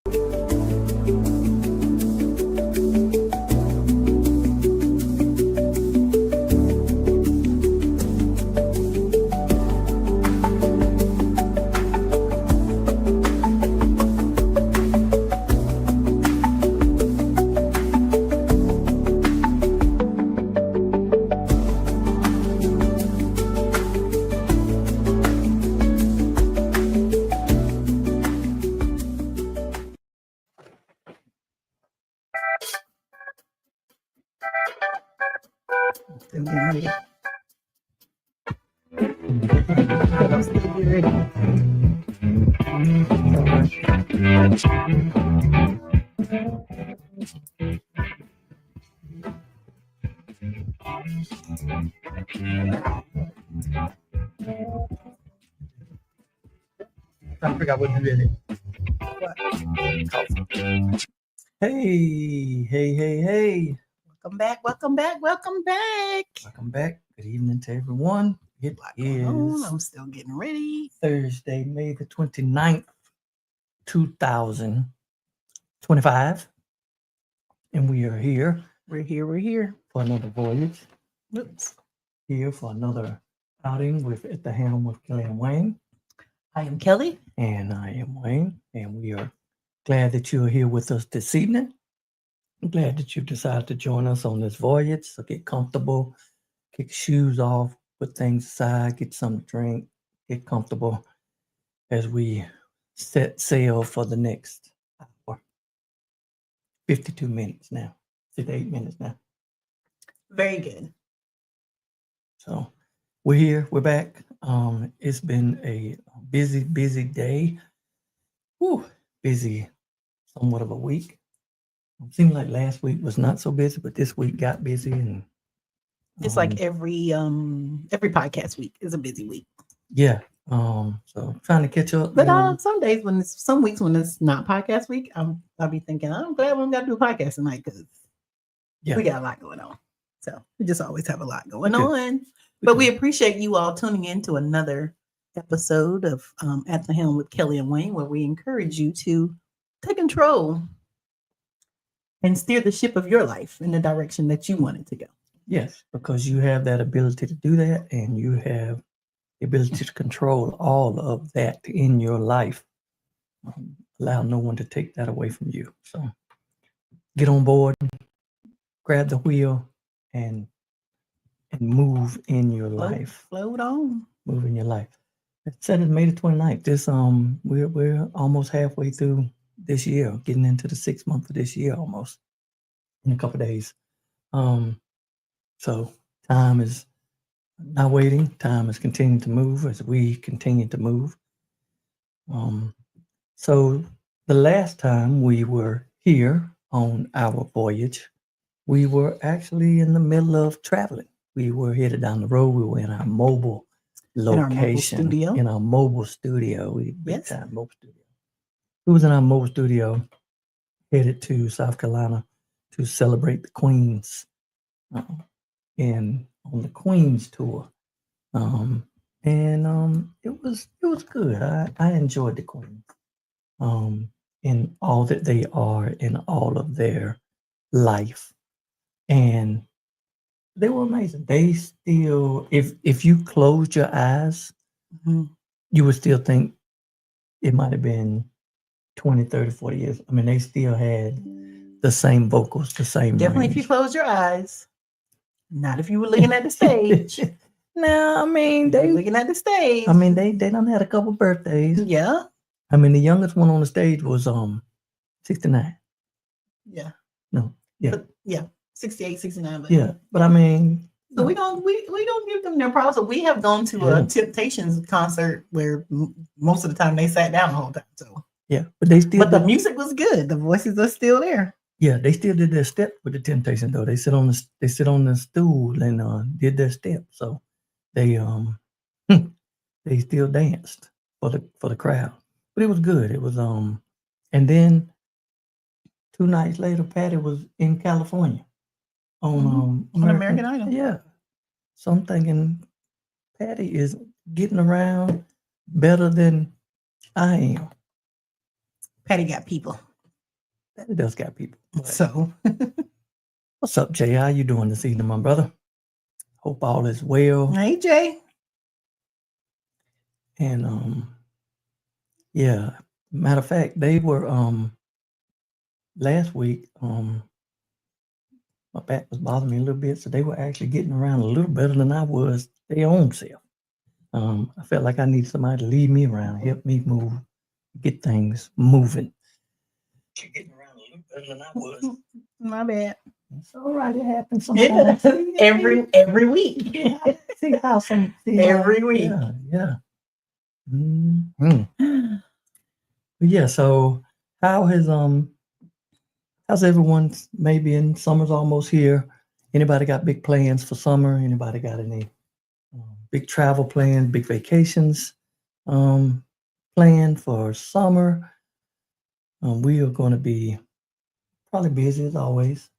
Still getting ready. I'm still getting ready. I forgot what you did. Hey. Welcome back. Welcome back. Welcome back. Welcome back. Good evening to everyone. It is I'm still getting ready. Thursday, May the 29th, 2025. And we are here. We're here. For another voyage. Oops. Here for another outing with At the Helm with Kelli and Wayne. I am Kelli. And I am Wayne. And we are glad that you are here with us this evening. I'm glad that you've decided to join us on this voyage. So get comfortable, kick your shoes off, put things aside, get something to drink, get comfortable as we set sail for the next hour. 52 minutes now, 58 minutes now. Very good. So we're here, we're back. It's been a busy day. Busy somewhat of a week. It seemed like last week was not so busy, but this week got busy, and it's like every podcast week is a busy week. Yeah. So trying to catch up. But some weeks when it's not podcast week, I'll be thinking, I'm glad we don't got to do a podcast tonight because we got a lot going on. So we just always have a lot going on. But we appreciate you all tuning in to another episode of At the Helm with Kelli and Wayne, where we encourage you to take control and steer the ship of your life in the direction that you want it to go. Yes, because you have that ability to do that, and you have the ability to control all of that in your life. Allow no one to take that away from you. So get on board, grab the wheel, and move in your life. Float on. Move in your life. It said it's May the 29th. This we're almost halfway through this year, getting into the 6th month of this year almost in a couple of days. So time is not waiting. Time is continuing to move as we continue to move. So the last time we were here on our voyage, we were actually in the middle of traveling. We were headed down the road. We were in our mobile location, in our mobile studio. We was in our mobile studio, headed to South Carolina to celebrate the Queens, and on the Queens tour. It was good. I enjoyed the Queens, in all that they are, in all of their life, and they were amazing. They still, if you closed your eyes, you would still think it might have been 20, 30, 40 years. I mean, they still had the same vocals, the same Definitely range. if you close your eyes. Not if you were looking at the stage. No, I mean, they looking at the stage. I mean, they done had a couple birthdays. Yeah. I mean, the youngest one on the stage was 69. Yeah. No. Yeah. But, yeah. 68, 69. But yeah. But I mean, so we don't give them their props. So we have gone to a Temptations concert where most of the time they sat down the whole time. So yeah, but the music was good. The voices are still there. Yeah, they still did their step with the Temptations though. They sit on the stool and did their step. So they they still danced for the crowd. But it was good. It was and then 2 nights later, Patty was in California on American Idol. Yeah. So I'm thinking Patty is getting around better than I am. Patty got people. It does got people. But So what's up, Jay? How you doing this evening, my brother? Hope all is well. hey Jay. And yeah, matter of fact, they were last week, my back was bothering me a little bit, so they were actually getting around a little better than I was their own self. I felt like I needed somebody to lead me around, help me move, get things moving. You're getting around a little better than I was. My bad. It's all right. It happens sometimes. Every week. Yeah, see how every week. Yeah. Mm-hmm. Yeah. So how's everyone's maybe in summer's almost here? Anybody got big plans for summer? Anybody got any big travel plans, big vacations planned for summer? We are going to be probably busy as always.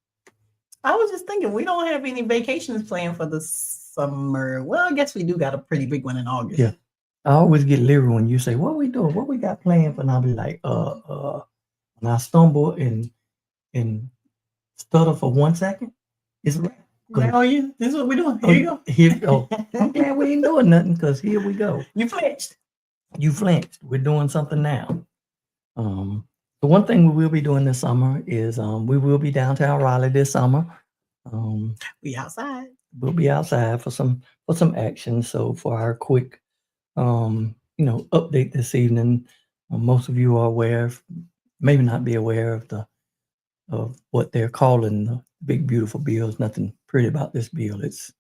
I was just thinking we don't have any vacations planned for the summer. Well, I guess we do got a pretty big one in August. Yeah. I always get leery when you say, "What we doing? What we got planned?" And I'll be like, and I stumble and stutter for 1 second. It's right. Oh, yeah, this is what we're doing. Here you go. I'm glad we ain't doing nothing because here we go. You flinched. You flinched. We're doing something now. The one thing we will be doing this summer is we will be downtown Raleigh this summer. We outside. We'll be outside for some action. So for our quick update this evening, most of you are aware, maybe not be aware of what they're calling the big beautiful bill. There's nothing pretty about this bill. It's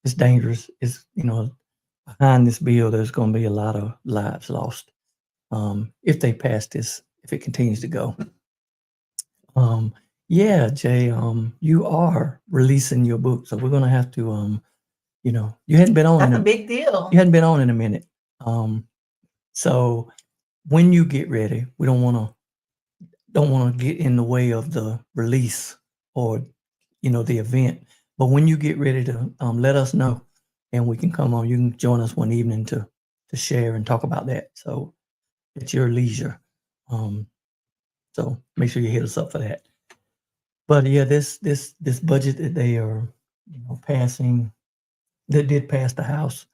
dangerous. It's behind this bill there's going to be a lot of lives lost if they pass this, if it continues to go. Yeah, Jay, you are releasing your book, so we're gonna have to you hadn't been on. That's a big deal. You hadn't been on in a minute. So when you get ready, we don't want to get in the way of the release or the event. But when you get ready to let us know, and we can come on. You can join us one evening to share and talk about that. So at your leisure. So make sure you hit us up for that. But yeah, this budget that they are passing, that did pass the House,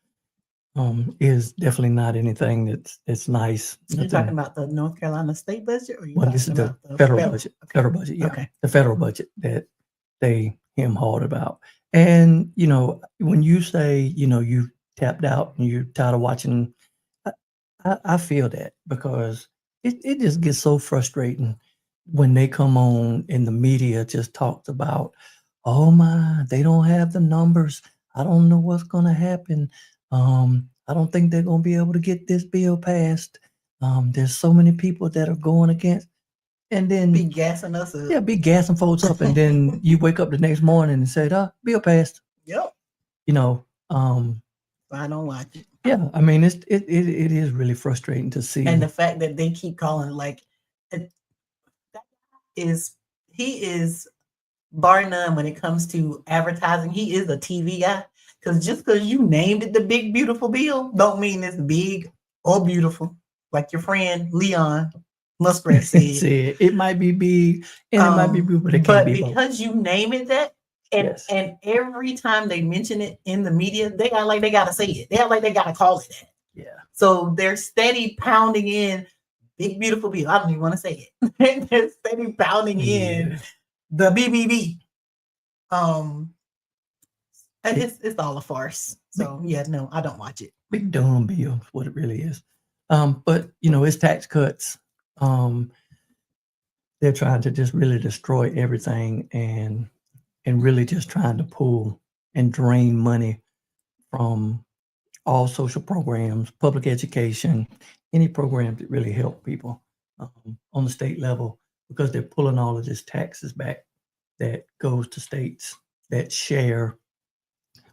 is definitely not anything that's nice. You're talking about the North Carolina state budget, or this is the federal budget. Okay. Federal budget, yeah. Okay. The federal budget that they hawed about. And when you say you tapped out and you're tired of watching, I feel that, because it just gets so frustrating when they come on and the media just talks about, oh my, they don't have the numbers. I don't know what's going to happen. I don't think they're going to be able to get this bill passed. There's so many people that are going against, and then be gassing us up. Yeah, be gassing folks up, and then you wake up the next morning and say, bill passed. Yep. I don't watch it. Yeah, I mean, it is really frustrating to see. And the fact that they keep calling he is bar none when it comes to advertising. He is a TV guy, because just because you named it the big beautiful bill don't mean it's big or beautiful. Like your friend Leon Muskrat said, it might be big and it might be beautiful, but it can't be because you name it that. And every time they mention it in the media, they act like they gotta say it. They act like they gotta call it that. Yeah. So they're steady pounding in big beautiful bill. I don't even want to say it. They're steady pounding in the BBB. And it's all a farce. So no, I don't watch it. Big dumb bill is what it really is. But it's tax cuts. They're trying to just really destroy everything and really just trying to pull and drain money from all social programs, public education, any programs that really help people on the state level, because they're pulling all of this taxes back that goes to states that share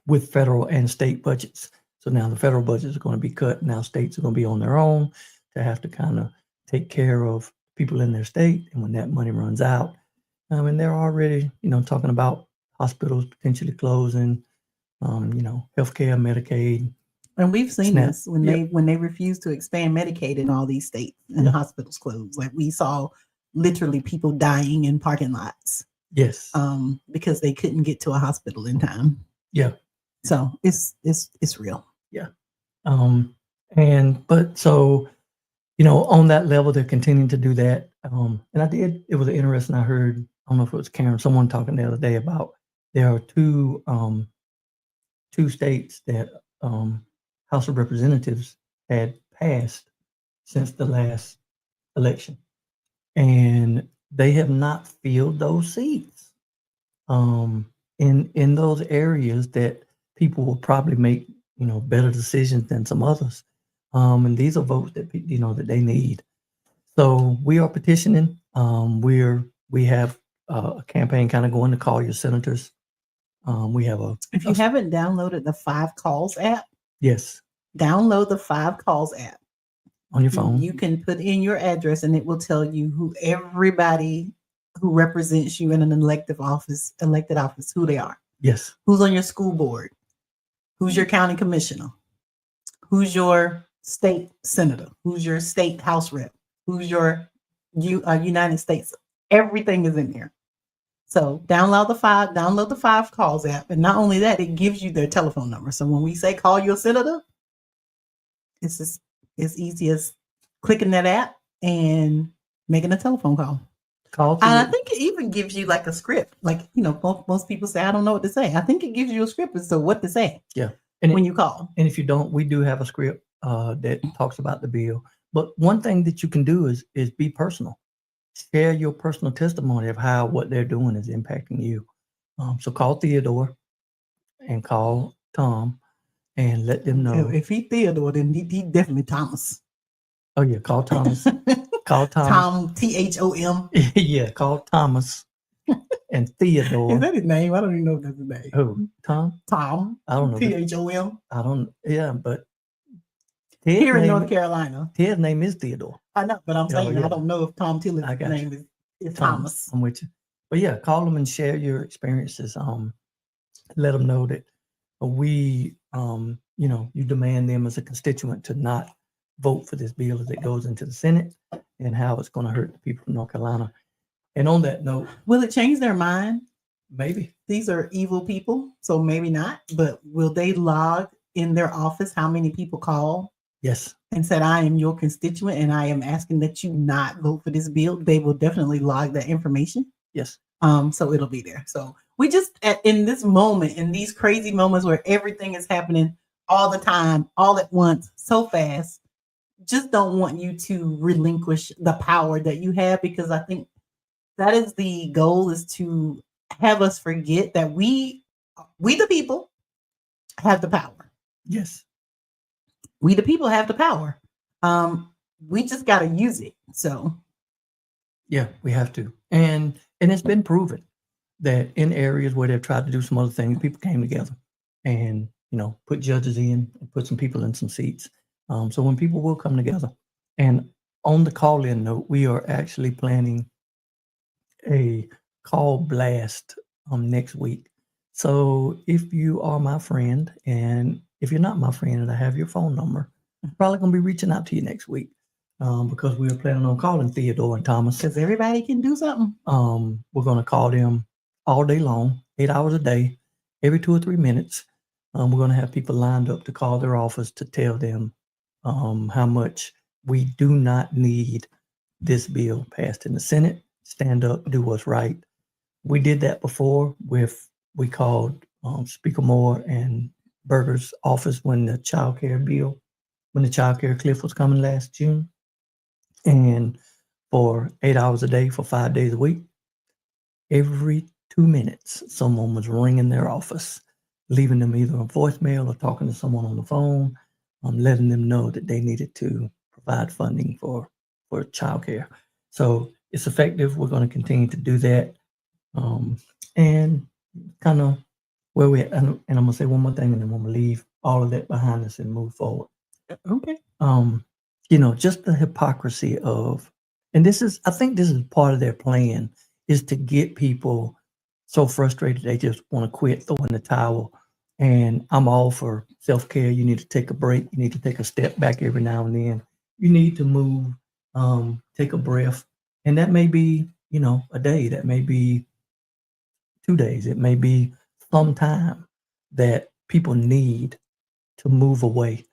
with federal and state budgets. So now the federal budgets are going to be cut. Now states are going to be on their own to have to kind of take care of people in their state. And when that money runs out, and they're already, talking about hospitals potentially closing, healthcare, Medicaid. And we've seen this when they refuse to expand Medicaid in all these states and the hospitals closed. Like we saw literally people dying in parking lots. Yes. Because they couldn't get to a hospital in time. Yeah. So it's real. Yeah. But so, on that level, they're continuing to do that. And it was interesting. I heard, I don't know if it was Karen, someone talking the other day about there are two states that House of Representatives had passed since the last election, and they have not filled those seats in those areas that people will probably make better decisions than some others. And these are votes that that they need. So we are petitioning. We have a campaign kind of going to call your senators. We have If you haven't downloaded the 5 Calls app, yes, download the 5 Calls app on your phone. You can put in your address, and it will tell you who everybody who represents you in an elected office, who they are. Yes, who's on your school board, who's your county commissioner, who's your state senator, who's your state house rep, who's your United States. Everything is in there. So download the 5 Calls app. And not only that, it gives you their telephone number. So when we say call your senator, it's just as easy as clicking that app and making a telephone call. And I think it even gives you like a script. Like, most people say, I don't know what to say. I think it gives you a script as to what to say. Yeah. When you call. And if you don't, we do have a script that talks about the bill. But one thing that you can do is be personal. Share your personal testimony of how what they're doing is impacting you. So call Theodore and call Tom and let them know. If he Theodore, then he definitely Thomas. Oh yeah, call Thomas. Call Thomas. Tom, Thom. Yeah, call Thomas and Theodore. Is that his name? I don't even know if that's his name. Who? Tom? Tom. I don't know. Thom. I don't. Yeah, but here in North Carolina, his name is Theodore. I know, but I'm saying I don't know if Tom Tillis' name is Thomas. I'm with you. But yeah, call them and share your experiences. Let them know that we, you demand them as a constituent to not vote for this bill as it goes into the Senate, and how it's going to hurt the people of North Carolina. And on that note, will it change their mind? Maybe. These are evil people, so maybe not. But will they log in their office how many people call? Yes. And said, I am your constituent and I am asking that you not vote for this bill. They will definitely log that information. Yes. So it'll be there. So we just, in this moment, in these crazy moments where everything is happening all the time, all at once, so fast, just don't want you to relinquish the power that you have, because I think that is the goal, is to have us forget that we the people have the power. Yes. We the people have the power. We just got to use it. So yeah, we have to. And it's been proven that in areas where they've tried to do some other things, people came together and, put judges in and put some people in some seats. So when people will come together. And on the call-in note, we are actually planning a call blast next week. So if you are my friend, and if you're not my friend and I have your phone number, I'm probably going to be reaching out to you next week, because we are planning on calling Theodore and Thomas. Because everybody can do something. We're going to call them all day long, 8 hours a day, every 2 or 3 minutes. We're going to have people lined up to call their office to tell them how much we do not need this bill passed in the Senate. Stand up, do what's right. We did that before we called Speaker Moore and Berger's office when the child care cliff was coming last June. And for 8 hours a day, for 5 days a week, every 2 minutes, someone was ringing their office, leaving them either a voicemail or talking to someone on the phone, letting them know that they needed to provide funding for child care. So it's effective. We're going to continue to do that. And kind of where we at. And I'm going to say one more thing, and then we're going to leave all of that behind us and move forward. Okay. Just the hypocrisy of, and I think this is part of their plan, is to get people so frustrated they just want to quit, throw in the towel. And I'm all for self-care. You need to take a break. You need to take a step back every now and then. You need to move, take a breath, And that may be, a day, that may be 2 days, it may be some time that people need to move away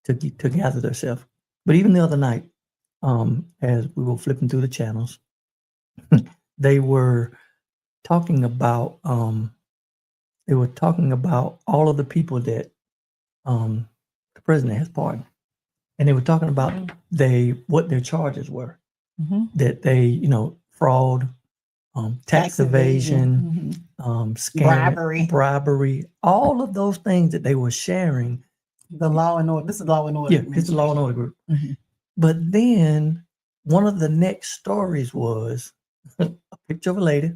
to gather themselves. But even the other night, as we were flipping through the channels, they were talking about all of the people that the president has pardoned, and they were talking about what their charges were, that they fraud, tax evasion, scam, bribery, all of those things that they were sharing. The Law and Order. This is Law and Order. Yeah, this is Law and Order group. But then one of the next stories was a picture of a lady,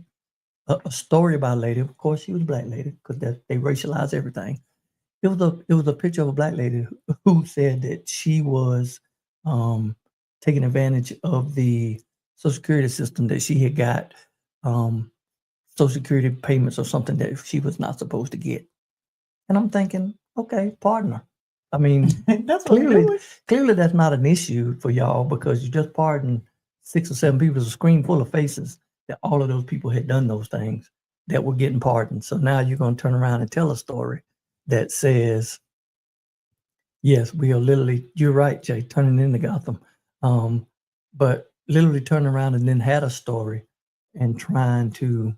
a story about a lady. Of course, she was a black lady because they racialize everything. It was a picture of a black lady who said that she was taking advantage of the Social Security system, that she had got Social Security payments or something that she was not supposed to get. And I'm thinking, okay, pardon her. I mean, that's clearly that's not an issue for y'all, because you just pardoned 6 or 7 people. There's a screen full of faces that all of those people had done those things that were getting pardoned. So now you're going to turn around and tell a story that says, yes, we are literally, you're right, Jay, turning into Gotham. But literally turning around and then had a story and trying to,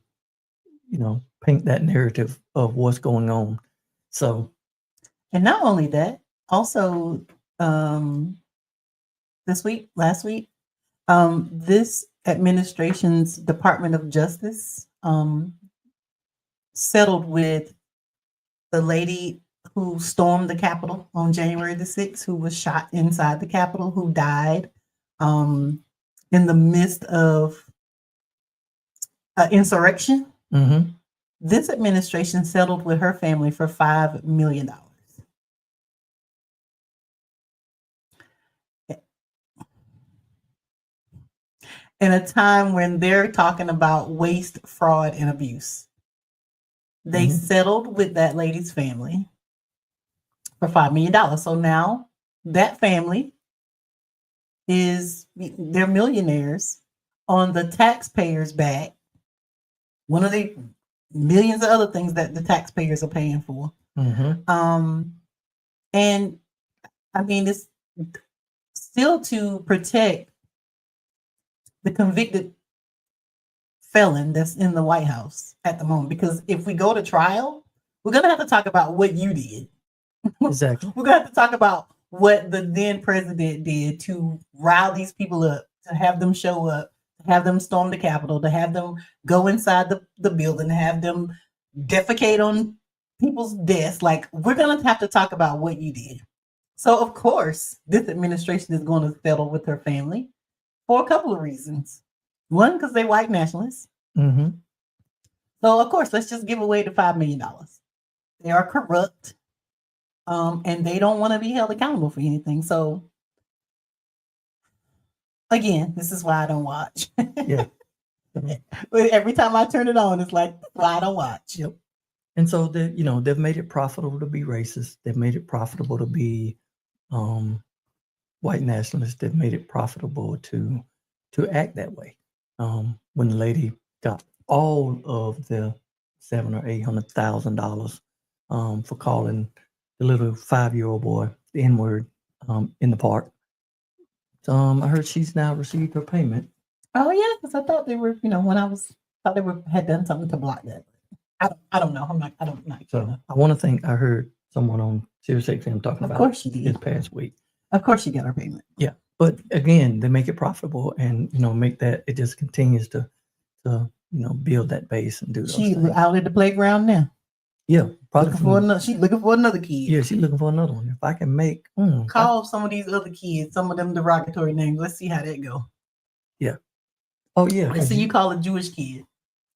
paint that narrative of what's going on. So, and not only that, also last week, this administration's Department of Justice settled with the lady who stormed the Capitol on January the 6th, who was shot inside the Capitol, who died in the midst of insurrection. mm-hmm. This administration settled with her family for $5 million. In a time when they're talking about waste, fraud, and abuse. They settled with that lady's family for $5 million. So now that family they're millionaires on the taxpayers' back. One of the millions of other things that the taxpayers are paying for. Mm-hmm. And I mean, it's still to protect the convicted felon that's in the White House at the moment. Because if we go to trial, we're going to have to talk about what you did. Exactly. We're going to have to talk about what the then president did to rile these people up, to have them show up, to have them storm the Capitol, to have them go inside the building, to have them defecate on people's desks. Like, we're going to have to talk about what you did. So, of course, this administration is going to settle with her family for a couple of reasons. One, because they're white nationalists. Mm-hmm. So, of course, let's just give away the $5 million. They are corrupt, and they don't want to be held accountable for anything. So, again, this is why I don't watch. Yeah. Every time I turn it on, it's like, why I don't watch. Yep. And so they've made it profitable to be racist. They've made it profitable to be white nationalists. They've made it profitable to act that way. When the lady got all of the $700,000 or $800,000 for calling the little 5-year-old boy the N-word in the park. I heard she's now received her payment. Oh yeah, because I thought they were, when thought they had done something to block that. I don't know. I don't know. So I want to think I heard someone on Sirius XM talking about course she did. this past week. Of course she got her payment. Yeah. But again, they make it profitable and make that it just continues to build that base and do those She's things. out at the playground now. Yeah, probably she's looking for another kid. Yeah, she's looking for another one. If I can make call some of these other kids, some of them derogatory names. Let's see how that go. Yeah. Oh yeah. Let's see you call a Jewish kid.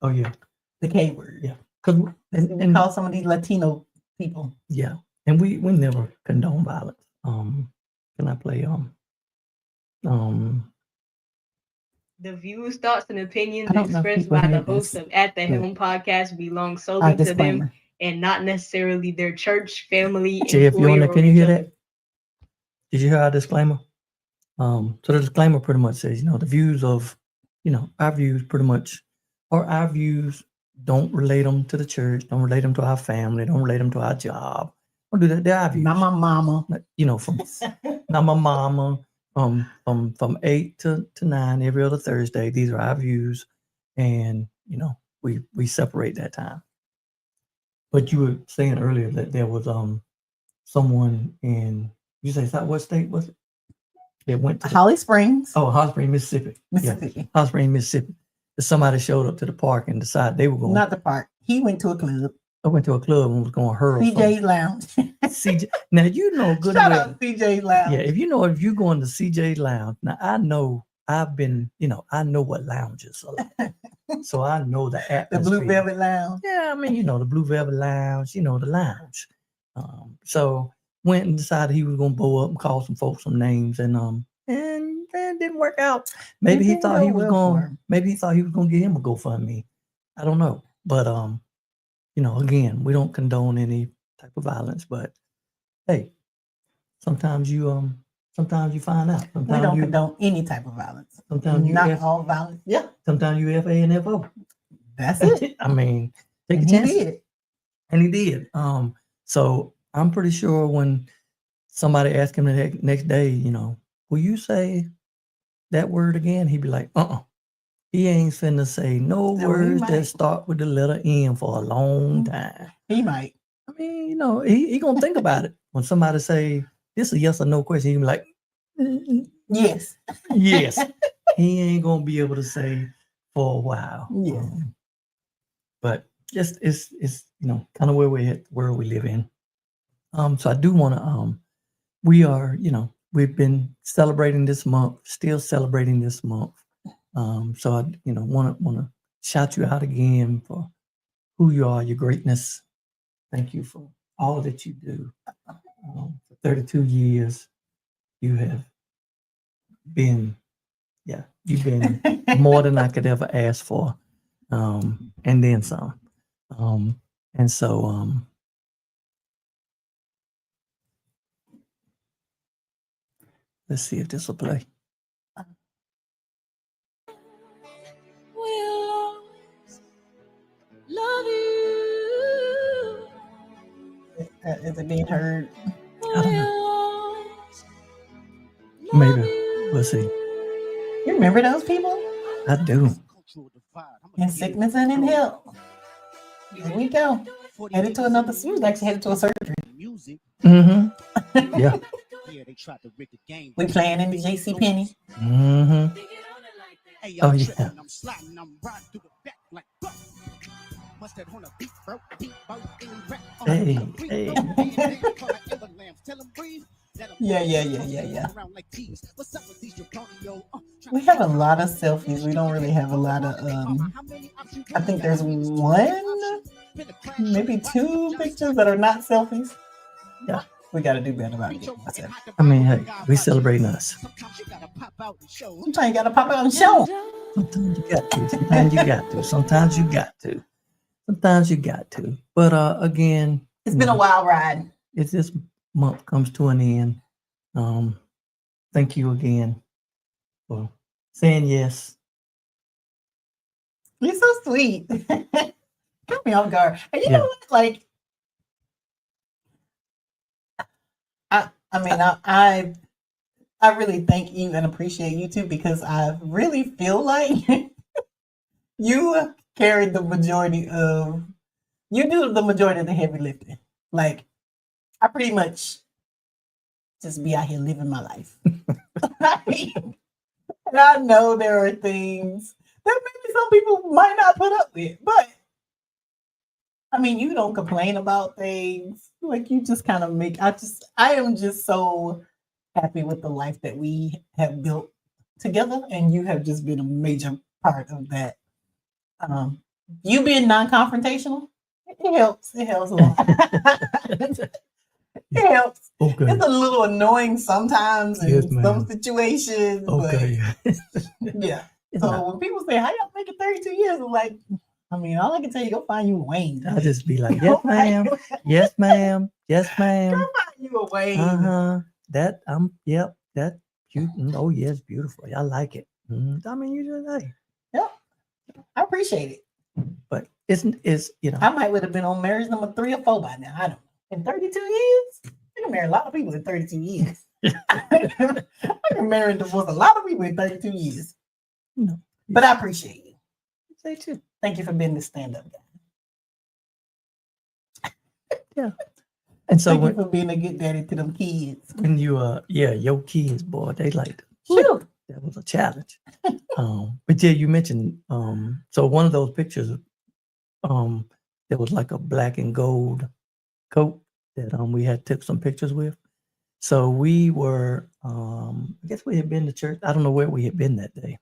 Oh yeah. The K word. Yeah. And call some of these Latino people. Yeah. And we never condone violence. Can I play The views, thoughts, and opinions expressed by the host of At the Helm podcast belong solely to them and not necessarily their church, family, Jay, if you can you hear that? Did you hear our disclaimer? So the disclaimer pretty much says, the views of our views pretty much, or our views don't relate them to the church, don't relate them to our family, don't relate them to our job. Don't do that. They're our views. Not my mama. From not my mama. From 8 to 9 every other Thursday. These are our views, and we separate that time. But you were saying earlier that there was someone in, you say what state was it? They went to Holly Springs. Oh, Holly Springs, Mississippi. Yeah, Holly Springs, Mississippi. Somebody showed up to the park and decided they were going. Not the park. He went to a club. I went to a club and was going to hurl. CJ Lounge. CJ. Now good. Shout out CJ Lounge. Yeah, if you're going to CJ Lounge, now I know I've been. I know what lounges are like. So I know the atmosphere. The Blue Velvet Lounge. Yeah, I mean, the Blue Velvet Lounge. The lounge. So went and decided he was going to bow up and call some folks some names, and it didn't work out. Maybe he thought he was going. Maybe he thought he was going to get him a GoFundMe. I don't know, but again, we don't condone any type of violence. But hey, sometimes you find out. Sometimes we don't condone any type of violence. Sometimes not all violence. Yeah. Sometimes you FANFO. That's it. I mean, take a chance. And he did. So I'm pretty sure when somebody asked him the next day, will you say that word again? He'd be like, He ain't finna say no words that start with the letter N for a long time. He might. I mean, he gonna think about it. When somebody say this is a yes or no question, he be like, yes. Yes. He ain't gonna be able to say for a while. Yeah. But just it's kind of where we're at, where we live in. So I do want to we are, we've been celebrating this month, still celebrating this month. So I, want to shout you out again for who you are, your greatness. Thank you for all that you do. For 32 years, you have been, you've been more than I could ever ask for, and then some. And so, let's see if this will play. Love you. Is it being heard? I don't know. Maybe. We'll see. You remember those people? I do. In sickness and in health. Here we go. Headed to another. We was actually headed to a surgery. Mm-hmm. Yeah. We playing in the JCPenney. Mm-hmm. Oh yeah. Hey. Yeah. We have a lot of selfies. We don't really have a lot of I think there's one, maybe two pictures that are not selfies. Yeah. We got to do better about it. I mean, hey, we celebrating us. Sometimes you got to pop out and show. Sometimes you got to. Sometimes you got to. But again, it's been a wild ride. If this month comes to an end, thank you again for saying yes. You're so sweet. Got me off guard. And you know what? Like, I really thank you and appreciate you too, because I really feel like you carried the majority of, you do the majority of the heavy lifting. Like, I pretty much just be out here living my life. And I know there are things that maybe some people might not put up with, but I mean, you don't complain about things. Like, you just kind of I am just so happy with the life that we have built together, and you have just been a major part of that. You being non-confrontational, it helps. It helps a lot. It helps. Okay. It's a little annoying sometimes in some situations. Okay. But yeah. So when people say, how y'all make it 32 years? I'm like, I mean, all I can tell you, go find you a Wayne. I'll just be like, yes, ma'am. Yes, ma'am. Yes, ma'am. Go find you a Wayne. That, that cute. Oh, yes, beautiful. I like it. I mean, you just, hey. I appreciate it. But it's you know. I might would have been on marriage number 3 or 4 by now. I don't know. In 32 years, I can marry a lot of people in 32 years. I can marry and divorce a lot of people in 32 years. No, but I appreciate you. Say too. Thank you for being the stand-up guy. Yeah. And so thank you for being a good daddy to them kids. When you your kids, boy, they like that was a challenge. But yeah, you mentioned so one of those pictures there was like a black and gold coat that we had took some pictures with. So we were I guess we had been to church. I don't know where we had been that day.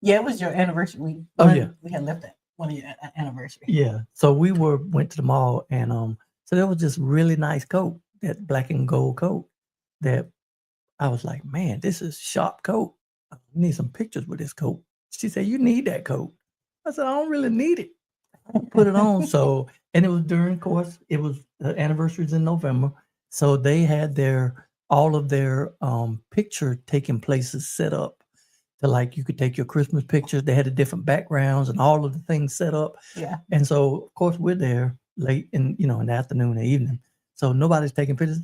Yeah, it was your anniversary. We had left that one of your anniversary. Yeah. So we went to the mall and so there was this really nice coat, that black and gold coat that I was like, man, this is sharp coat. I need some pictures with this coat. She said, you need that coat. I said, I don't really need it. I put it on. So, and it was during course, it was the anniversaries in November. So they had all of their picture taking places set up to like, you could take your Christmas pictures. They had the different backgrounds and all of the things set up. Yeah. And so of course we're there late in the afternoon and evening. So nobody's taking pictures.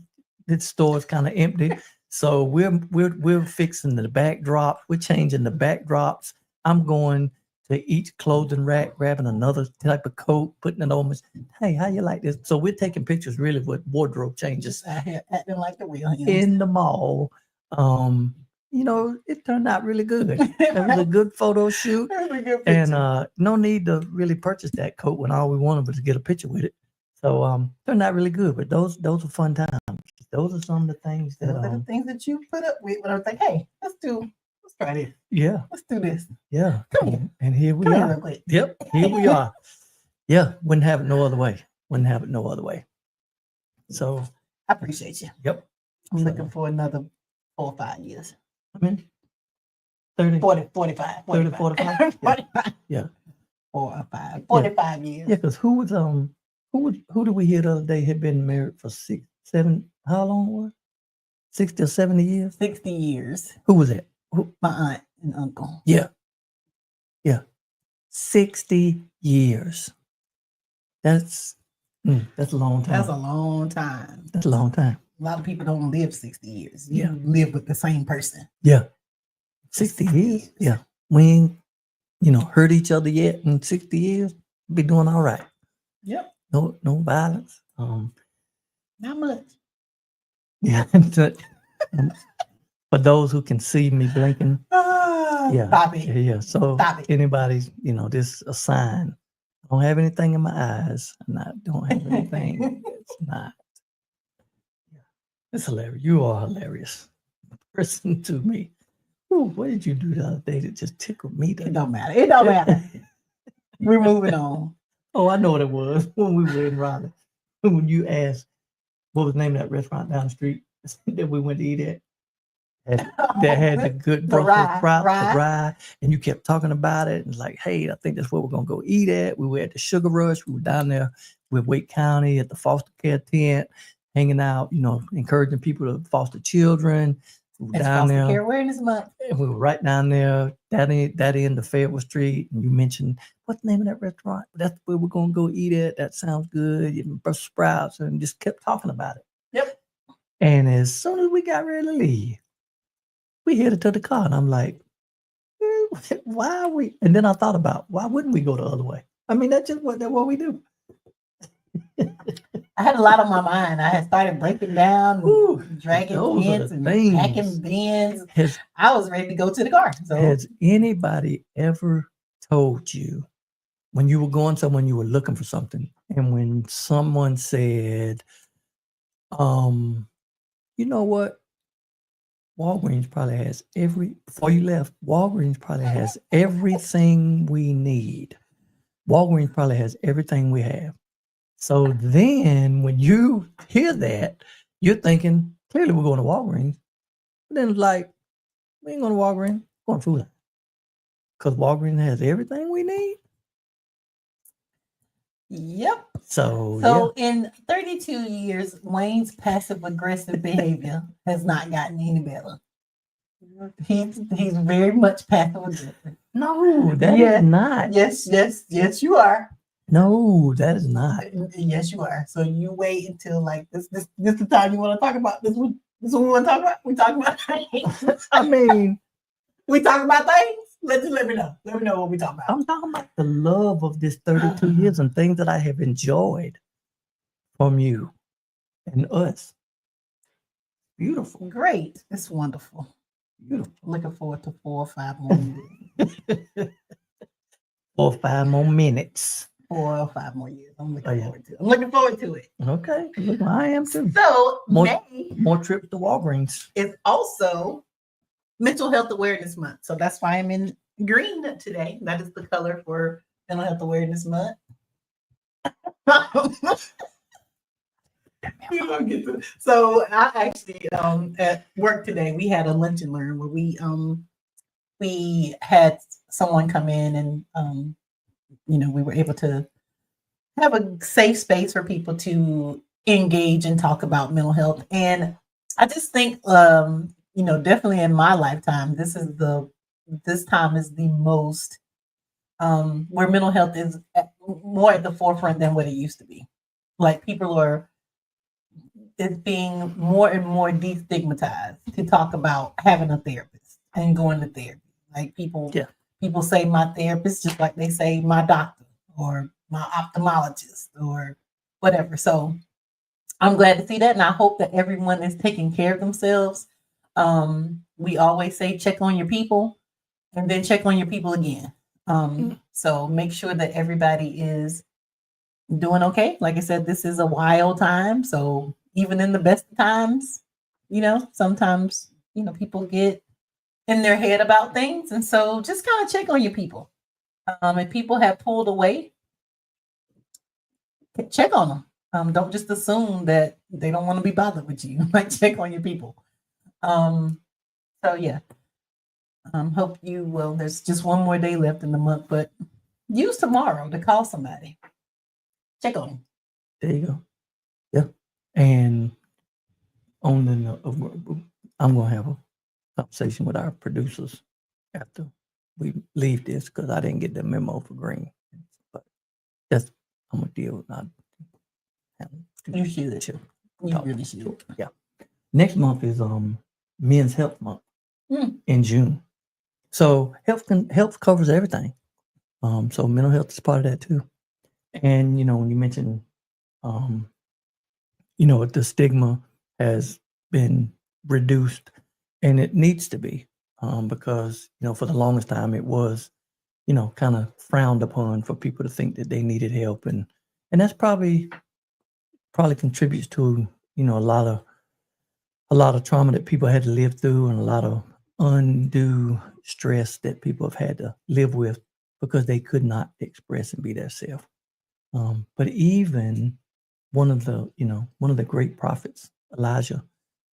The store is kind of empty. So we're fixing the backdrops. We're changing the backdrops. I'm going to each clothing rack, grabbing another type of coat, putting it on. Hey, how you like this? So we're taking pictures really with wardrobe changes. Acting like the real in the mall. It turned out really good. It was a good photo shoot. And no need to really purchase that coat when all we wanted was to get a picture with it. So turned out really good. But those are fun times. Those are some of the things that those are the things that you put up with when I was like, hey, let's try this. Yeah. Let's do this. Yeah. Come here. And here we are. Real quick. Yep. Here we are. Yeah. Wouldn't have it no other way. So I appreciate you. Yep. I'm looking for another 4 or 5 years. I mean 30, 40, 45. 30, 45. 45. Yeah. 4 or 5. 45 years. Yeah, because who did we hear the other day had been married for 6, 7, how long was it? 60 or 70 years? 60 years. Who was that? My aunt and uncle. Yeah. 60 years. That's a long time. That's a long time. That's a long time. A lot of people don't live 60 years. You live with the same person. Yeah. 60 years. Yeah. We ain't, hurt each other yet in 60 years. Be doing all right. Yep. No violence. Not much. Yeah. For those who can see me blinking. Stop it. Yeah. So Stop it. anybody's, this is a sign. I don't have anything in my eyes. Don't have anything. It's not. Yeah. It's hilarious. You are hilarious. Person to me. Ooh, what did you do the other day that just tickled me? It don't matter. We're moving on. Oh, I know what it was when we were in Raleigh. When you asked what was the name of that restaurant down the street that we went to eat at. That had the good Brussels sprouts, the rye, and you kept talking about it. And like, hey, I think that's where we're gonna go eat at. We were at the Sugar Rush. We were down there with Wake County at the foster care tent, hanging out, encouraging people to foster children. We were down there. Care Awareness Month. And we were right down there, that end of Fayetteville Street. And you mentioned, what's the name of that restaurant? That's where we're gonna go eat at. That sounds good. Brussels sprouts, and just kept talking about it. Yep. And as soon as we got ready to leave, we headed to the car, and I'm like, why are we? And then I thought about, why wouldn't we go the other way? I mean, that's what we do. I had a lot on my mind. I had started breaking down, dragging bins and packing bins. I was ready to go to the car. So. Has anybody ever told you when you were going somewhere, you were looking for something, and when someone said, you know what? Walgreens probably has before you left, Walgreens probably has everything we need. Walgreens probably has everything we have. So then when you hear that, you're thinking, clearly we're going to Walgreens. But then it's like, we ain't going to Walgreens, we're going to Food Line. Because Walgreens has everything we need. Yep. So in 32 years, Wayne's passive aggressive behavior has not gotten any better. He's very much passive aggressive. No, that is not. Yes, you are. No, that is not. Yes, you are. So you wait until like this the time you want to talk about this. This what we want to talk about. We talk about things. I mean, we talk about things. Let me know. Let me know what we talk about. I'm talking about the love of this 32 years and things that I have enjoyed from you and us. Beautiful. Great. It's wonderful. Beautiful. Looking forward to 4 or 5 more years. 4 or 5 more minutes. 4 or 5 more years. I'm looking forward to it. I'm looking forward to it. Okay. Look, I am too. So May More trips to Walgreens. is also Mental Health Awareness Month. So that's why I'm in green today. That is the color for Mental Health Awareness Month. So I actually at work today we had a lunch and learn where we had someone come in and we were able to have a safe space for people to engage and talk about mental health. And I just think definitely in my lifetime this time is the most where mental health is more at the forefront than what it used to be. Like it's being more and more destigmatized to talk about having a therapist and going to therapy. Like people say my therapist just like they say my doctor or my ophthalmologist or whatever. So I'm glad to see that, and I hope that everyone is taking care of themselves. We always say check on your people and then check on your people again. So make sure that everybody is doing okay. Like I said, this is a wild time. So even in the best times, sometimes, people get in their head about things. And so just kind of check on your people. If people have pulled away, check on them. Don't just assume that they don't want to be bothered with you. Like check on your people. So yeah. Hope you will. There's just one more day left in the month, but use tomorrow to call somebody. Check on them. There you go. Yeah. And on the note, I'm going to have a conversation with our producers after we leave this because I didn't get the memo for green. But that's I'm going to deal with that. You should. You really should. Yeah. Next month is Men's Health Month in June. So health covers everything. So mental health is part of that too. And when you mentioned the stigma has been reduced, and it needs to be because for the longest time it was kind of frowned upon for people to think that they needed help, and that's probably contributes to a lot of trauma that people had to live through, and a lot of undue stress that people have had to live with because they could not express and be their self. But even one of the great prophets, Elijah,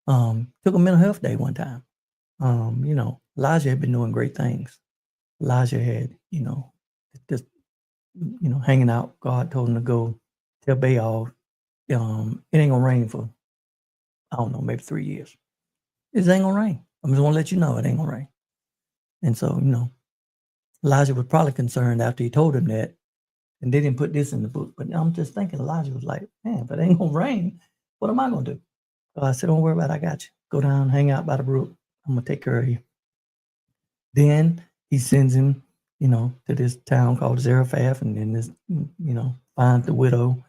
took a mental health day one time. Elijah had been doing great things. Elijah had, just hanging out. God told him to go tell Baal, it ain't gonna rain for, I don't know, maybe 3 years. It ain't gonna rain. I'm just gonna let you know it ain't gonna rain. And so, Elijah was probably concerned after he told him that, and they didn't put this in the book. But I'm just thinking Elijah was like, man, if it ain't gonna rain, what am I gonna do? So I said, don't worry about it, I got you. Go down, hang out by the brook. I'm gonna take care of you. Then he sends him, to this town called Zarephath, and then this, finds the widow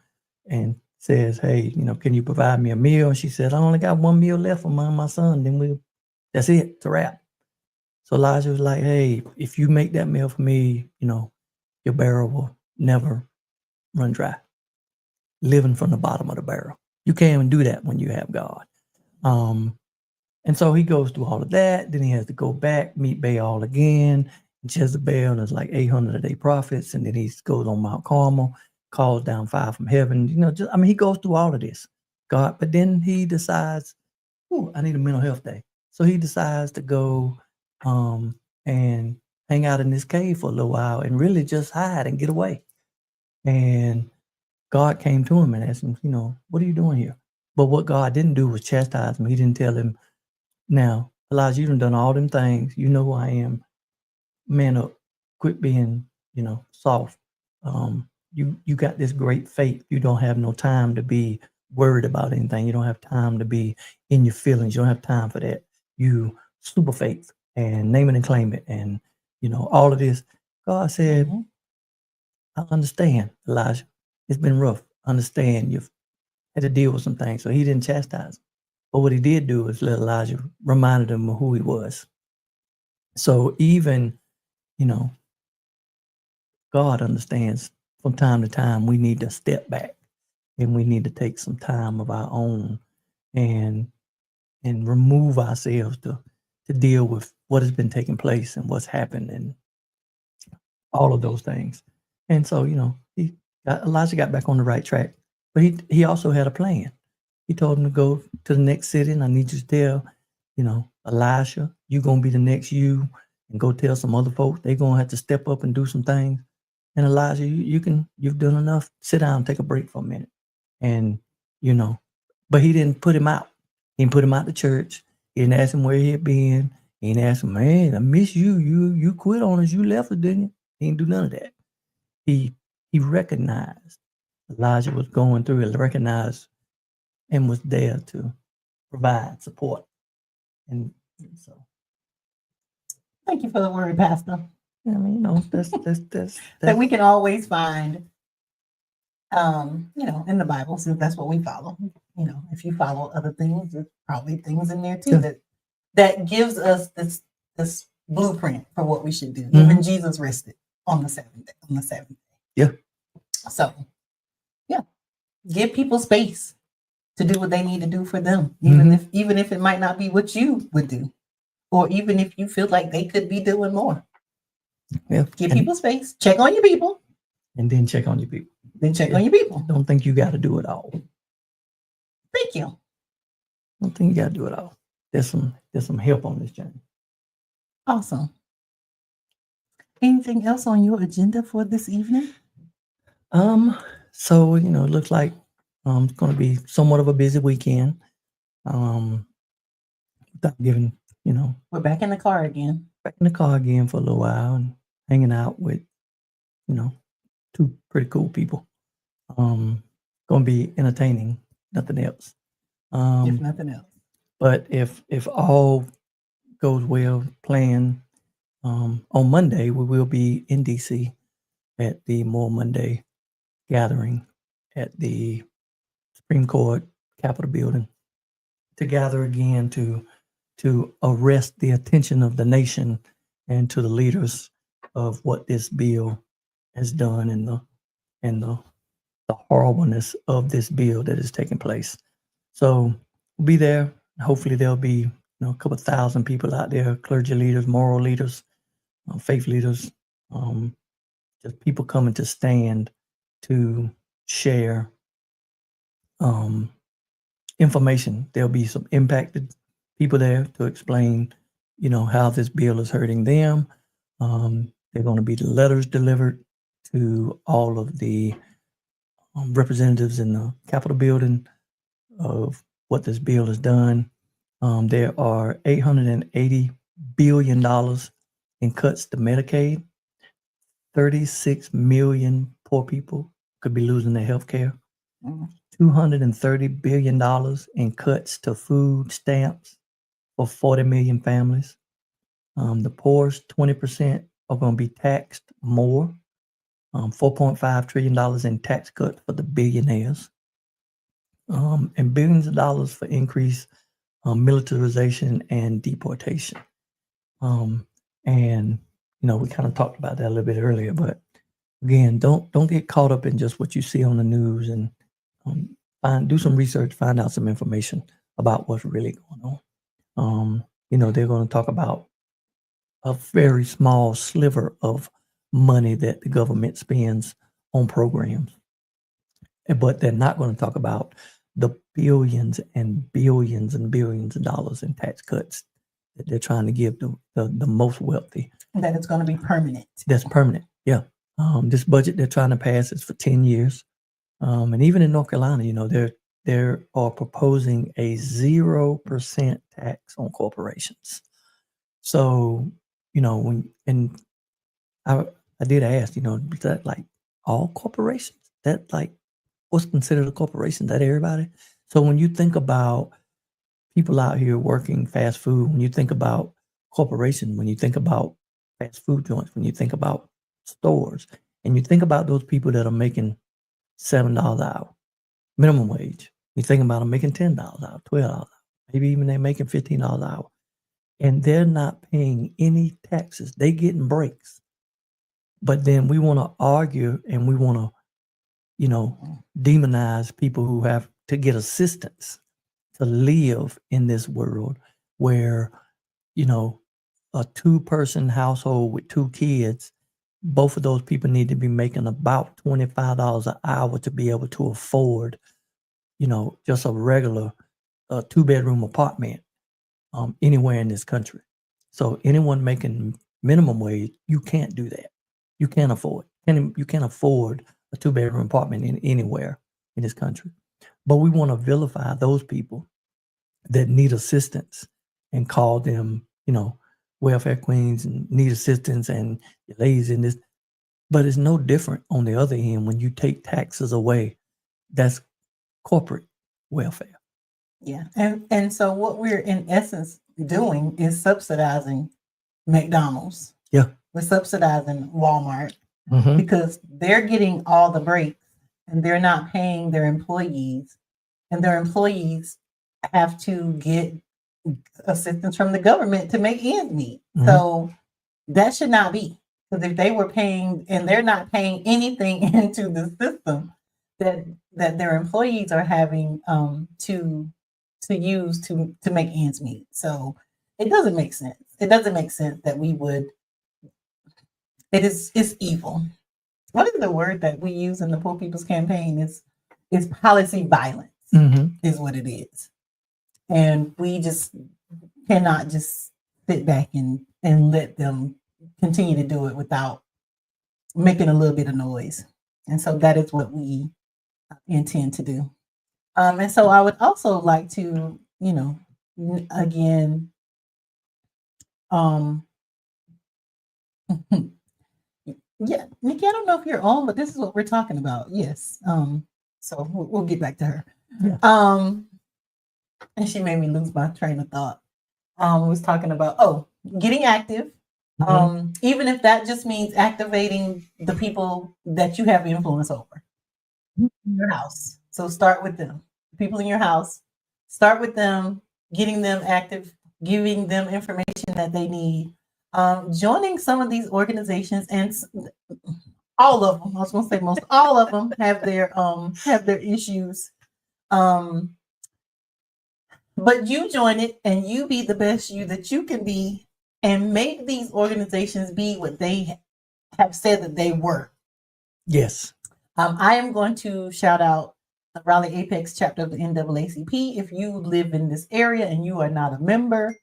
and says, hey, can you provide me a meal? And she said, I only got 1 meal left for my son. Then that's it, it's a wrap. So Elijah was like, hey, if you make that meal for me, your barrel will never run dry. Living from the bottom of the barrel. You can't even do that when you have God. And so he goes through all of that. Then he has to go back, meet Baal again. Jezebel, and there's like 800 a day prophets. And then he goes on Mount Carmel, calls down fire from heaven. He goes through all of this. God, but then he decides, I need a mental health day. So he decides to go and hang out in this cave for a little while and really just hide and get away. And God came to him and asked him, what are you doing here? But what God didn't do was chastise him. He didn't tell him, now, Elijah, you've done all them things. You know who I am. Man up. quit being, soft. You got this great faith. You don't have no time to be worried about anything. You don't have time to be in your feelings. You don't have time for that. You super faith and name it and claim it. And, all of this. God said, I understand, Elijah. It's been rough. I understand you've had to deal with some things. So he didn't chastise him. But what he did do is let Elijah reminded him of who he was. So even, God understands from time to time we need to step back and we need to take some time of our own and remove ourselves to deal with what has been taking place and what's happened and all of those things. And so, Elijah got back on the right track, but he also had a plan. He told him to go to the next city, and I need you to tell, Elisha, you're going to be the next you, and go tell some other folks. They're going to have to step up and do some things. And Elijah, you've done enough. Sit down, take a break for a minute. And, but he didn't put him out. He didn't put him out the church. He didn't ask him where he had been. He didn't ask him, man, I miss you. You quit on us. You left us, didn't you? He didn't do none of that. He recognized Elijah was going through it, recognized and was there to provide support. And so, thank you for the word, Pastor. I mean, that's that we can always find, in the Bible, since that's what we follow. If you follow other things, there's probably things in there too that gives us this blueprint for what we should do. Even Jesus rested on the seventh day. Yeah. So, give people space to do what they need to do for them, even if it might not be what you would do, or even if you feel like they could be doing more. Yeah. Give people space. Check on your people. And then check on your people. On your people. Don't think you got to do it all. Thank you. Don't think you got to do it all. There's some help on this journey. Awesome. Anything else on your agenda for this evening? So it looks like it's going to be somewhat of a busy weekend. Without giving, we're back in the car again. Back in the car again for a little while and hanging out with, two pretty cool people. Going to be entertaining, nothing else. If nothing else. But if all goes well, planned, on Monday we will be in DC at the More Monday gathering at the Supreme Court Capitol building to gather again to arrest the attention of the nation and to the leaders of what this bill has done and the horribleness of this bill that is taking place. So we'll be there. Hopefully there'll be a couple thousand people out there, clergy leaders, moral leaders, faith leaders, just people coming to stand to share information. There'll be some impacted people there to explain, how this bill is hurting them. They're going to be the letters delivered to all of the representatives in the Capitol building of what this bill has done. There are $880 billion in cuts to Medicaid. 36 million poor people could be losing their health care. $230 billion in cuts to food stamps for 40 million families. The poorest 20% are going to be taxed more. $4.5 trillion in tax cuts for the billionaires. And billions of dollars for increased militarization and deportation. And we kind of talked about that a little bit earlier, but again, don't get caught up in just what you see on the news, and do some research, find out some information about what's really going on. They're going to talk about a very small sliver of money that the government spends on programs, but they're not going to talk about the billions and billions and billions of dollars in tax cuts that they're trying to give the most wealthy. That it's going to be permanent. That's permanent, yeah. This budget they're trying to pass is for 10 years. And even in North Carolina, they are proposing a 0% tax on corporations. So, I did ask, is that like all corporations? That like what's considered a corporation? That everybody? So when you think about people out here working fast food, when you think about corporation, when you think about fast food joints, when you think about stores, and you think about those people that are making $7 an hour, minimum wage, you think about them making $10 an hour, $12 an hour, maybe even they're making $15 an hour, and they're not paying any taxes. They getting breaks. But then we want to argue and we want to, demonize people who have to get assistance to live in this world where, a 2-person household with 2 kids, both of those people need to be making about $25 an hour to be able to afford, just a regular 2-bedroom apartment anywhere in this country. So anyone making minimum wage, you can't do that. You can't afford. You can't afford a 2-bedroom apartment anywhere in this country. But we want to vilify those people that need assistance and call them, welfare queens and need assistance and ladies in this. But it's no different on the other end when you take taxes away. That's corporate welfare. Yeah. And so what we're in essence doing is subsidizing McDonald's. Yeah. We're subsidizing Walmart Mm-hmm. because they're getting all the breaks and they're not paying their employees, and their employees have to get assistance from the government to make ends meet. Mm-hmm. So that should not be, because if they were paying and they're not paying anything into the system that their employees are having to use to make ends meet. So it doesn't make sense. It doesn't make sense that we would. It's evil. What is the word that we use in the Poor People's Campaign? It's policy violence. Mm-hmm. Is what it is. And we just cannot just sit back and let them continue to do it without making a little bit of noise. And so that is what we intend to do. And so I would also like to, again, yeah, Nikki, I don't know if you're on, but this is what we're talking about. Yes. So we'll get back to her. Yeah. And she made me lose my train of thought. We was talking about getting active. Mm-hmm. Even if that just means activating the people that you have influence over in your house. So start with them. People in your house, start with them, getting them active, giving them information that they need. Joining some of these organizations, and all of them, I was going to say most all of them have their issues. But you join it and you be the best you that you can be, and make these organizations be what they have said that they were. Yes. I am going to shout out the Raleigh Apex chapter of the NAACP. If you live in this area and you are not a member,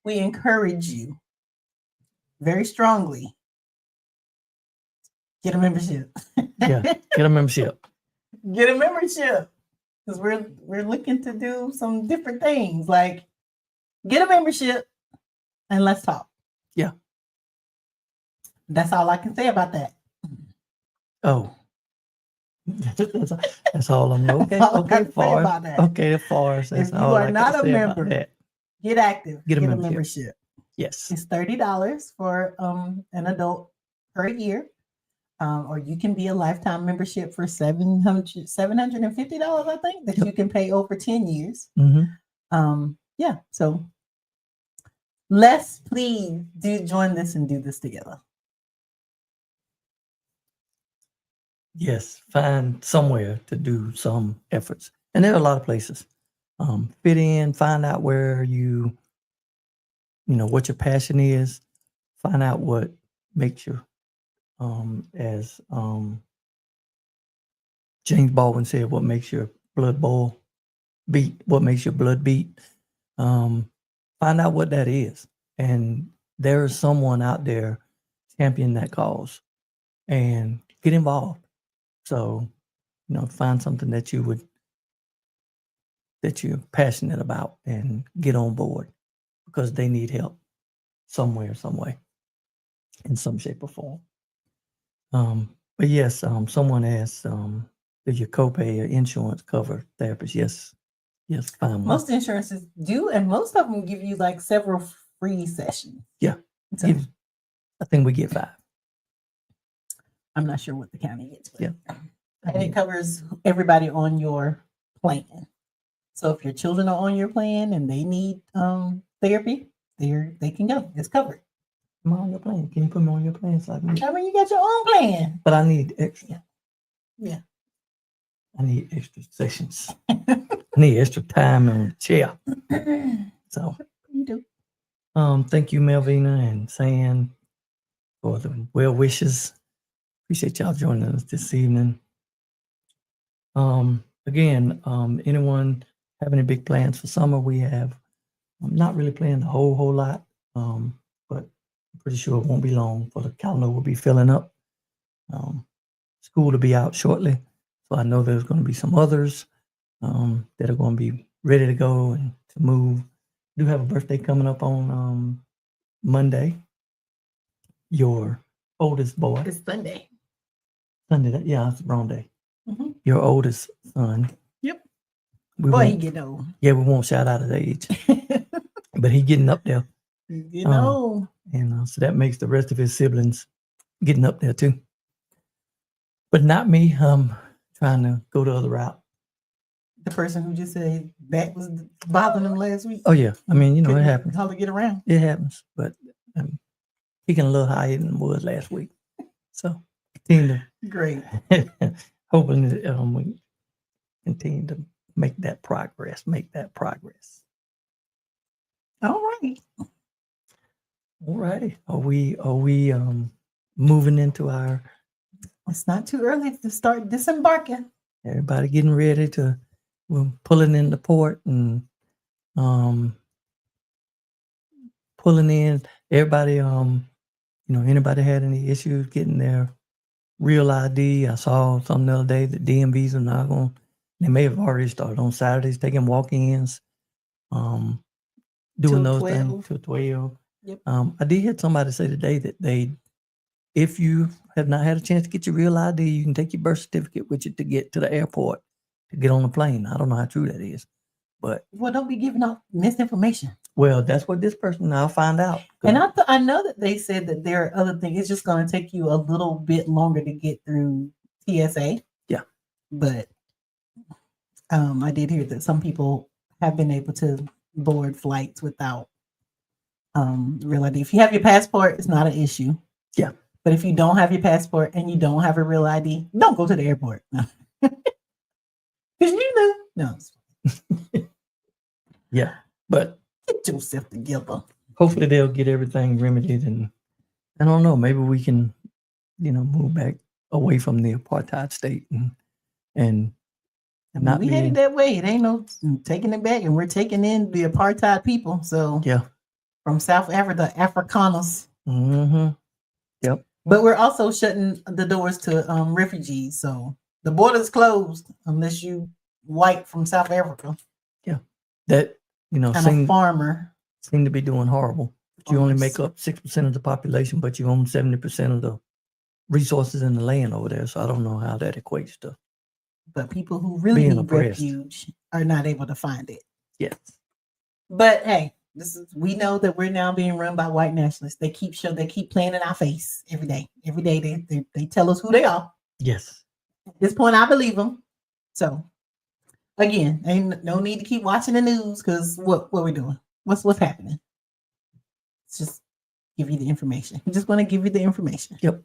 we encourage you very strongly. Get a membership. Yeah, get a membership. Get a membership. Because we're looking to do some different things. Like, get a membership and let's talk. Yeah. That's all I can say about that. Oh. That's all I'm okay. All I Okay, can say far. about that. Okay, far. If That's you all are I not can a say about member, that. get active. Get a Get membership. Yes. It's $30 for an adult per year. Or you can be a lifetime membership for $750, I think, that you can pay over 10 years. Mm-hmm. Yeah. So let's please join this and do this together. Yes, find somewhere to do some efforts. And there are a lot of places. Fit in, find out where what your passion is, find out what makes you, as James Baldwin said, what makes your blood beat, what makes your blood beat. Find out what that is. And there is someone out there championing that cause, and get involved. So, find something that you're passionate about and get on board, because they need help somewhere, some way, in some shape or form. But yes, someone asked, does your copay or insurance cover therapist? Yes. Yes, fine. Most insurances do, and most of them give you like several free sessions. Yeah. So, I think we get 5. I'm not sure what the county gets, but Yeah. and it covers everybody on your plan. So if your children are on your plan and they need therapy, they can go. It's covered. I'm on your plan. Can you put me on your plan so I can get? I mean, you got your own plan. But I need extra. Yeah. I need extra sessions. I need extra time on the chair. So You do. thank you, Melvina and San, for the well wishes. Appreciate y'all joining us this evening. Again, anyone have any big plans for summer? We have. I'm not really planning a whole lot, but I'm pretty sure it won't be long for the calendar will be filling up. School to be out shortly, so I know there's going to be some others that are going to be ready to go and to move. Do have a birthday coming up on Monday. Your oldest boy. It's Sunday. Sunday. Yeah, it's the wrong day. Mm-hmm. Your oldest son. Yep. We Boy, he won't, getting old. yeah, we won't shout out his age, but he getting up there. You know. And so that makes the rest of his siblings getting up there too. But not me. Trying to go the other route. The person who just said that was bothering him last week. Oh yeah, I mean, it Couldn't happens. hardly get around. It happens, but he can a little higher than it was last week. So continue Great. to hoping that we continue to make that progress. All right. All righty. Are we moving into our? It's not too early to start disembarking. Everybody getting ready to. We're pulling in the port and pulling in. Everybody anybody had any issues getting their real ID? I saw something the other day that DMVs are not going. They may have already started on Saturdays taking walk-ins, doing Till those 12. things till 12. Yep. I did hear somebody say today that if you have not had a chance to get your real ID, you can take your birth certificate with you to get to the airport to get on the plane. I don't know how true that is, but Well, don't be giving out misinformation. well, that's what this person. I'll find out. And I know that they said that there are other things. It's just going to take you a little bit longer to get through TSA. Yeah. But I did hear that some people have been able to board flights without real ID. If you have your passport, it's not an issue. Yeah. But if you don't have your passport and you don't have a real ID, don't go to the airport. Because no. Yeah, but Get yourself together. hopefully they'll get everything remedied, and I don't know, maybe we can, move back away from the apartheid state and not we headed that way. It ain't no taking it back, and we're taking in the apartheid people. So yeah, from South Africa, Afrikaners. mm-hmm. Yep. But we're also shutting the doors to refugees. So the border's closed unless you white from South Africa. Yeah, that And a farmer. seem to be doing horrible. You only make up 6% of the population, but you own 70% of the resources in the land over there. So I don't know how that equates to. But people who really being need oppressed. refuge are not able to find it. Yes. But hey, we know that we're now being run by white nationalists. They keep playing in our face every day. Every day they tell us who they are. Yes. At this point, I believe them. So again, ain't no need to keep watching the news because what we doing? What's happening? It's just give you the information. I just want to give you the information. Yep.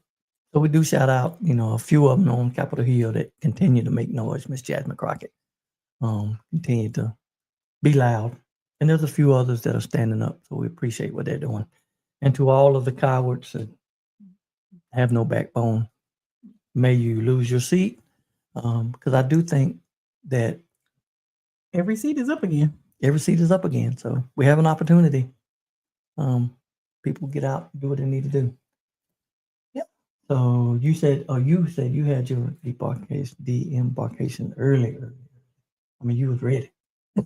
So we do shout out, a few of them on Capitol Hill that continue to make noise. Miss Jasmine Crockett, continue to be loud, and there's a few others that are standing up. So we appreciate what they're doing. And to all of the cowards that have no backbone, may you lose your seat, because I do think that Every seat is up again. every seat is up again. So we have an opportunity. People get out, do what they need to do. Yep. So you said you had your deembarkation earlier. I mean, you was ready.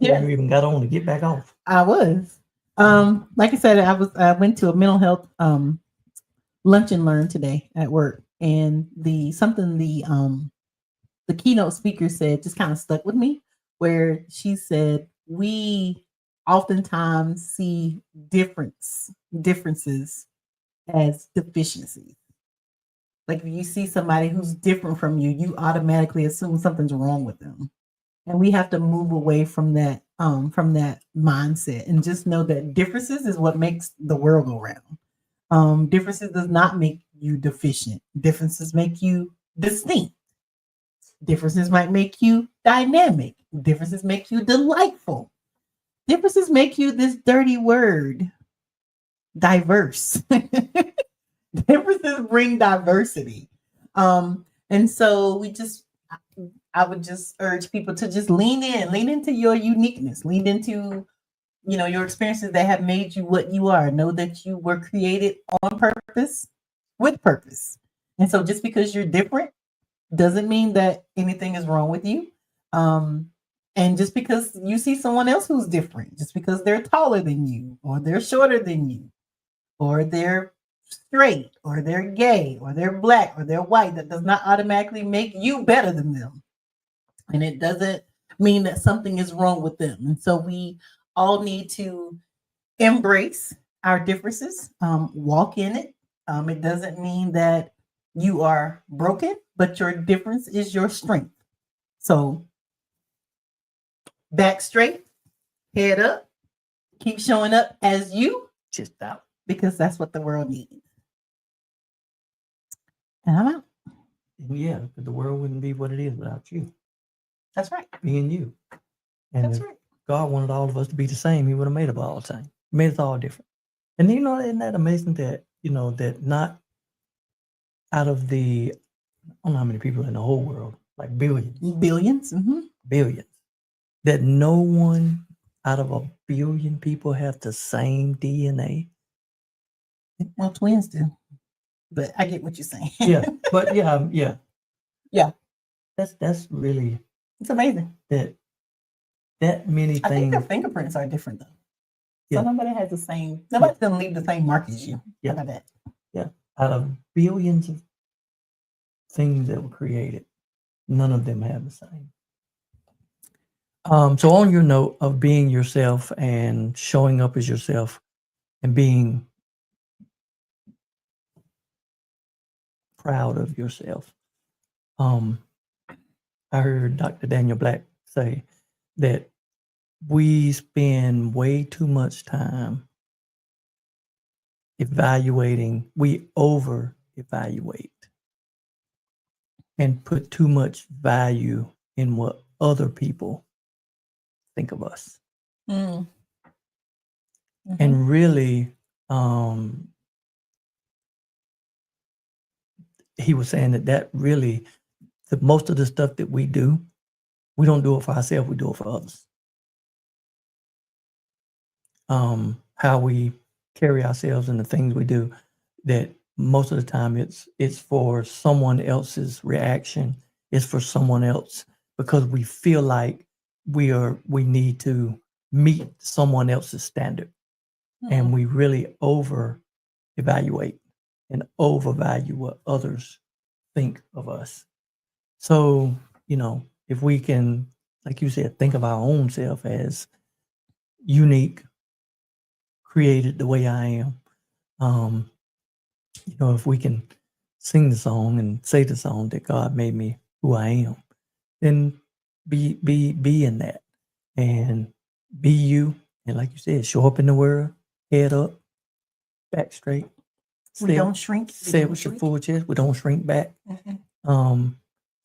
Yeah. You even got on to get back off. I was. Like I said, I went to a mental health lunch and learn today at work, And something the keynote speaker said just kind of stuck with me, where she said we oftentimes see differences as deficiencies. Like if you see somebody who's different from you, you automatically assume something's wrong with them. And we have to move away from that mindset and just know that differences is what makes the world go round. Differences does not make you deficient. Differences make you distinct. Differences might make you dynamic. Differences make you delightful. Differences make you this dirty word, diverse. Differences bring diversity. And so I would just urge people to just lean into your uniqueness, lean into, your experiences that have made you what you are. Know that you were created on purpose, with purpose. And so just because you're different doesn't mean that anything is wrong with you. And just because you see someone else who's different, just because they're taller than you, or they're shorter than you, or they're straight, or they're gay, or they're black, or they're white, that does not automatically make you better than them. And it doesn't mean that something is wrong with them. And so we all need to embrace our differences, walk in it. It doesn't mean that you are broken, but your difference is your strength. So back straight, head up, keep showing up as you, just out, because that's what the world needs. And I'm out. Yeah, because the world wouldn't be what it is without you. That's right. Being you. And that's if right. God wanted all of us to be the same, he would have made us all the same. He made us all different. And isn't that amazing that, that not out of the, I don't know how many people in the whole world, like billions. Billions? Mm-hmm. Billions. That no one out of 1 billion people have the same DNA. Well, twins do. But I get what you're saying. Yeah, but yeah. Yeah. That's really, it's amazing. That many things. I think their fingerprints are different though. Yeah. So nobody doesn't leave the same mark as you. Yeah. How about that? Yeah. Out of billions of things that were created, none of them have the same. So on your note of being yourself and showing up as yourself and being proud of yourself, I heard Dr. Daniel Black say that we spend way too much time we over-evaluate and put too much value in what other people think of us. Mm. Mm-hmm. And really, he was saying that really, most of the stuff that we do, we don't do it for ourselves, we do it for others. How we carry ourselves and the things we do, that most of the time it's for someone else's reaction, it's for someone else, because we feel like we need to meet someone else's standard. Mm-hmm. And we really over-evaluate and overvalue what others think of us. So, if we can, like you said, think of our own self as unique, created the way I am. If we can sing the song and say the song that God made me who I am, then be in that and be you. And like you said, show up in the world, head up, back straight. We don't shrink. Say it with your full chest. We don't shrink back. Mm-hmm.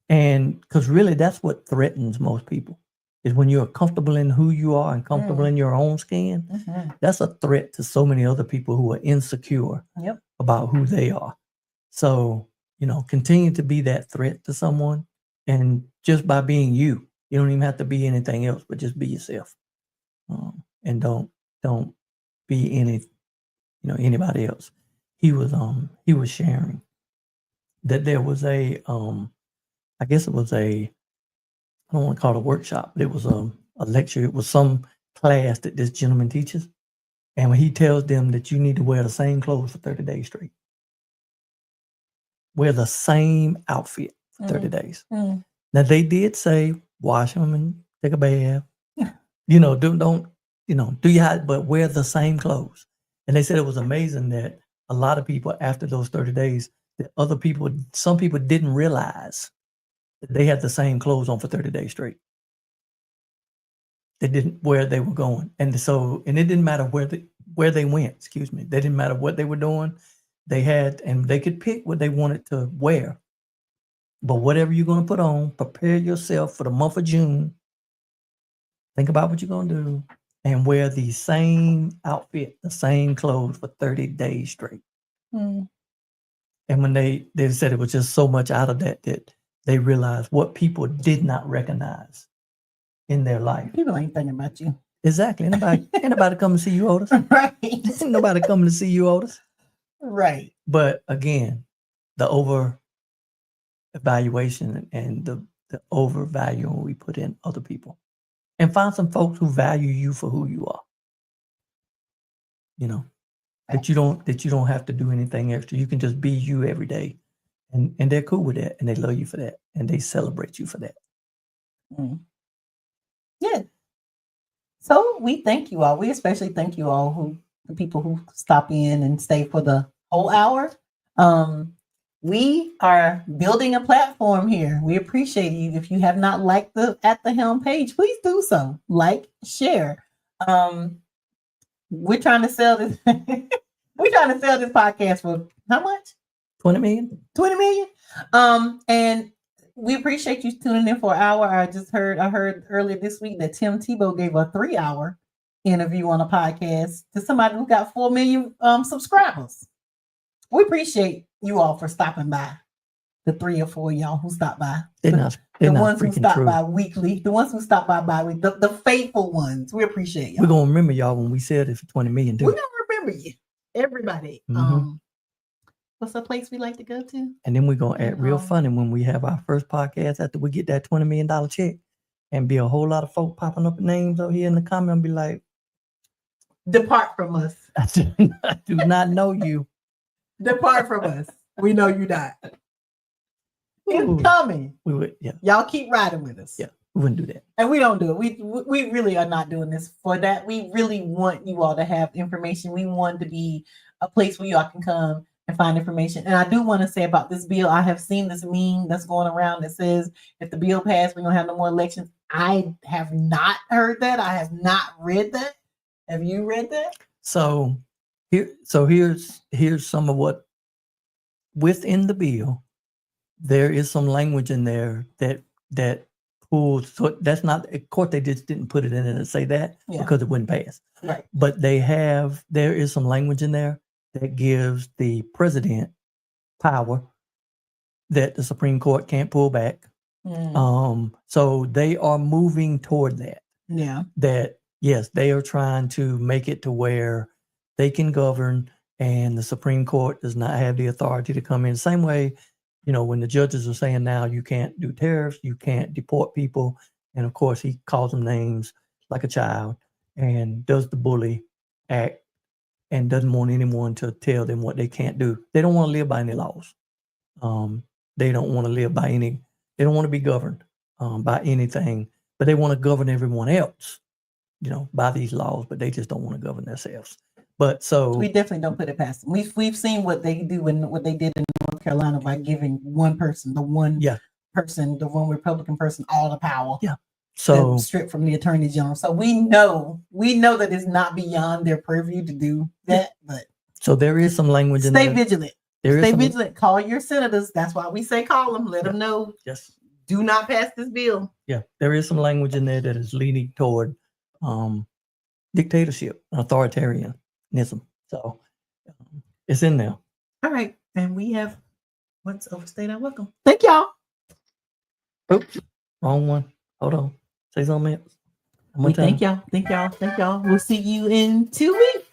And because really that's what threatens most people, is when you're comfortable in who you are and comfortable in your own skin. Mm-hmm. That's a threat to so many other people who are insecure about who they are. So, continue to be that threat to someone, and just by being you don't even have to be anything else, but just be yourself. And don't be anybody else. He was sharing that there was a I guess it was I don't want to call it a workshop, but it was a lecture. It was some class that this gentleman teaches. And when he tells them that you need to wear the same clothes for 30 days straight. wear the same outfit for 30 days. Mm. Now they did say wash them and take a bath. Don't do your but wear the same clothes. And they said it was amazing that a lot of people after those 30 days, that some people didn't realize that they had the same clothes on for 30 days straight. They didn't where they were going. And it didn't matter where they went, excuse me. They didn't matter what they were doing. They could pick what they wanted to wear. But whatever you're going to put on, prepare yourself for the month of June. Think about what you're going to do and wear the same outfit, the same clothes for 30 days straight. Mm. And when they said it was just so much out of that they realized what people did not recognize in their life. People ain't thinking about you. Exactly. Anybody come to see you, Otis? Right. Ain't nobody coming to see you, Otis. Right. But again, the over evaluation and the overvaluing we put in other people. And find some folks who value you for who you are. That you don't have to do anything extra. You can just be you every day. And they're cool with that, and they love you for that, and they celebrate you for that. Mm. Yeah. So we thank you all. We especially thank you all the people who stop in and stay for the whole hour. We are building a platform here. We appreciate you. If you have not liked the At the Helm page, please do so. Like, share. We're trying to sell this. We're trying to sell this podcast for how much? 20 million. 20 million. And we appreciate you tuning in for an hour. I heard earlier this week that Tim Tebow gave a 3-hour interview on a podcast to somebody who got 4 million subscribers. We appreciate you all for stopping by. The 3 or 4 y'all who stopped by. The ones who stop by weekly, the ones who stop by bi-weekly, the faithful ones. We appreciate y'all. We're gonna remember y'all when we said it for 20 million. We're gonna remember you, everybody. Mm-hmm. What's a place we like to go to? And then we're gonna act real funny when we have our first podcast after we get that $20 million check, and be a whole lot of folk popping up names over here in the comment and be like, "Depart from us." I do not know you. Depart from us. We know you not. It's coming. We would, yeah. Y'all keep riding with us. Yeah, we wouldn't do that. And we don't do it. We really are not doing this for that. We really want you all to have information. We want to be a place where y'all can come and find information. And I do want to say about this bill, I have seen this meme that's going around that says, if the bill passed, we're going to have no more elections. I have not heard that. I have not read that. Have you read that? So here's some of what within the bill. There is some language in there that pulls. So that's not, of course, they just didn't put it in there to say that because it wouldn't pass. Right. But there is some language in there that gives the president power that the Supreme Court can't pull back. So they are moving toward that. Yeah. That, yes, they are trying to make it to where they can govern and the Supreme Court does not have the authority to come in. The same way, when the judges are saying now you can't do tariffs, you can't deport people. And of course, he calls them names like a child and does the bully act and doesn't want anyone to tell them what they can't do. They don't want to live by any laws. They don't want to live by they don't want to be governed by anything, but they want to govern everyone else, by these laws, but they just don't want to govern themselves. But so we definitely don't put it past them. We've seen what they do and what they did in North Carolina by giving one person, the one Republican person, all the power. Yeah. So stripped from the attorney general. So we know that it's not beyond their purview to do that. But so there is some language in there. Stay vigilant. Stay vigilant. Call your senators. That's why we say call them. Let them know. Yes. Do not pass this bill. Yeah, there is some language in there that is leaning toward dictatorship, authoritarianism. So it's in there. All right. And we have what's overstayed our welcome. Thank y'all. Oops, wrong one. Hold on. Say something else. We thank y'all. Thank y'all. Thank y'all. We'll see you in 2 weeks.